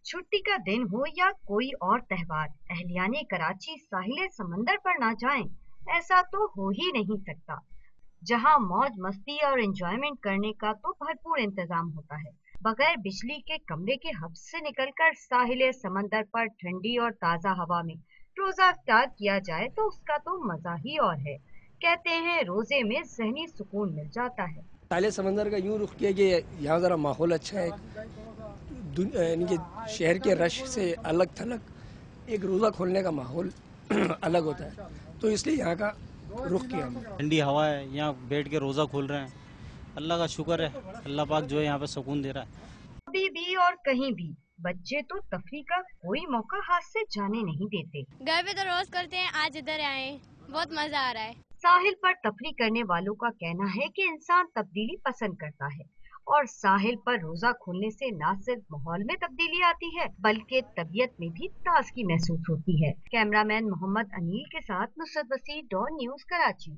छुट्टी का दिन हो या कोई और त्योहार, अहलियाने कराची साहिल समंदर पर ना जाएं, ऐसा तो हो ही नहीं सकता। जहां मौज मस्ती और एंजॉयमेंट करने का तो भरपूर इंतजाम होता है। बगैर बिजली के कमरे के हब्स से निकलकर साहिल समंदर पर ठंडी और ताजा हवा में रोजा इफ्तार किया जाए तो उसका तो मजा ही और है। कहते हैं रोजे में जहनी सुकून मिल जाता है। साहिल समंदर का यूँ रुख किया कि यहाँ ज़रा माहौल अच्छा है, यानी कि शहर के रश से अलग थलग एक रोज़ा खोलने का माहौल अलग होता है, तो इसलिए यहाँ का रुख किया हमने। ठंडी हवा है, यहाँ बैठ के रोज़ा खोल रहे हैं। अल्लाह का शुक्र है, अल्लाह पाक जो है यहाँ पे सुकून दे रहा है। कभी भी और कहीं भी बच्चे तो तफरी का कोई मौका हाथ से जाने नहीं देते। घर पे तो रोज करते हैं, आज इधर आए, बहुत मजा आ रहा है। साहिल पर तफरी करने वालों का कहना है कि इंसान तब्दीली पसंद करता है और साहिल पर रोजा खोलने से न सिर्फ माहौल में तब्दीली आती है बल्कि तबीयत में भी ताजगी महसूस होती है। कैमरामैन मोहम्मद अनील के साथ नुसरत वसी, डॉन न्यूज, कराची।